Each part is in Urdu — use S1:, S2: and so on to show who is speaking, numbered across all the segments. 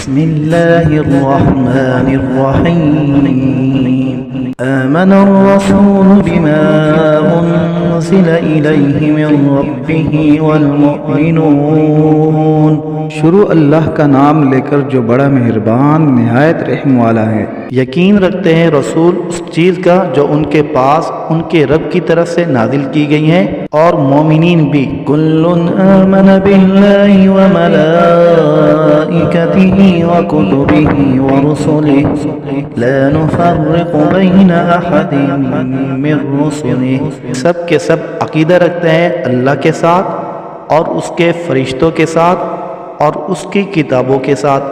S1: بسم الله الرحمن الرحيم آمن الرسول بما أنزل إليه من ربه والمؤمنون شروع اللہ کا نام لے کر جو بڑا مہربان نہایت رحم والا ہے۔ یقین رکھتے ہیں رسول اس چیز کا جو ان کے پاس ان کے رب کی طرف سے نازل کی گئی ہیں، اور مومنین بھی۔ کل آمن باللہ وملائکتہ وکتبہ ورسلہ لا نفرق بین احد من رسلہ، سب کے سب عقیدہ رکھتے ہیں اللہ کے ساتھ اور اس کے فرشتوں کے ساتھ اور اس کی کتابوں کے ساتھ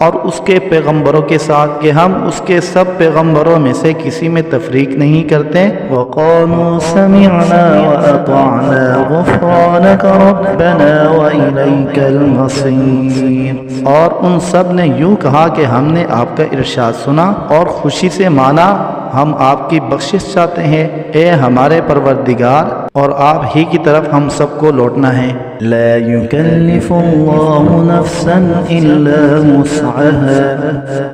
S1: اور اس کے پیغمبروں کے ساتھ کہ ہم اس کے سب پیغمبروں میں سے کسی میں تفریق نہیں کرتے۔ وَقَالُوا سَمِعْنَا وَأَطَعْنَا غُفْرَانَكَ رَبَّنَا وَإِلَيْكَ الْمَصِيرُ، اور ان سب نے یوں کہا کہ ہم نے آپ کا ارشاد سنا اور خوشی سے مانا، ہم آپ کی بخشش چاہتے ہیں اے ہمارے پروردگار، اور آپ ہی کی طرف ہم سب کو لوٹنا ہے۔ لا يكلف الله نفسا إلا وسعها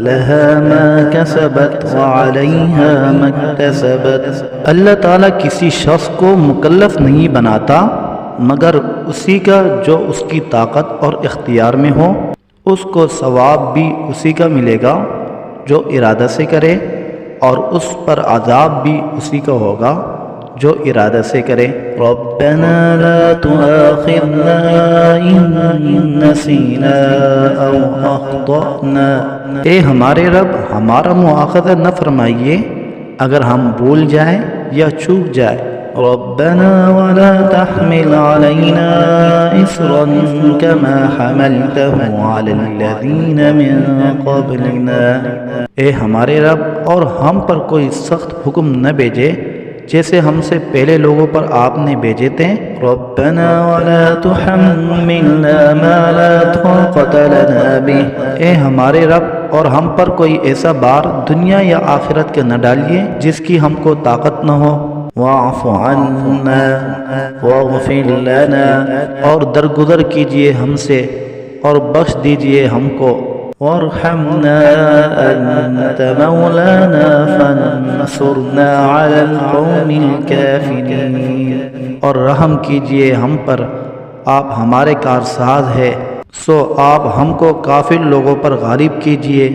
S1: لها ما كسبت وعليها ما اكتسبت، اللہ تعالیٰ کسی شخص کو مکلف نہیں بناتا مگر اسی کا جو اس کی طاقت اور اختیار میں ہو، اس کو ثواب بھی اسی کا ملے گا جو ارادہ سے کرے، اور اس پر عذاب بھی اسی کا ہوگا جو ارادہ سے کرے۔ ربنا لا تؤاخذنا ان نسینا او اخطأنا، اے ہمارے رب ہمارا مؤاخذہ نہ فرمائیے اگر ہم بھول جائیں یا چوک جائیں۔ ربنا ولا تحمل علينا إصرا كما حملته على الذين من قبلنا، اے ہمارے رب اور ہم پر کوئی سخت حکم نہ بھیجے جیسے ہم سے پہلے لوگوں پر آپ نے بھیجے تھے۔ ربنا ولا تحملنا ما لا طاقة لنا به، اے ہمارے رب اور ہم پر کوئی ایسا بار دنیا یا آخرت کے نہ ڈالیے جس کی ہم کو طاقت نہ ہو۔ واعف عنا واغفر لنا، اور درگزر کیجئے ہم سے اور بخش دیجئے ہم کو۔ وارحمنا انت مولانا فانصرنا على القوم الكافرين، اور رحم کیجئے ہم پر، آپ ہمارے کارساز ہے، سو آپ ہم کو کافر لوگوں پر غالب کیجئے۔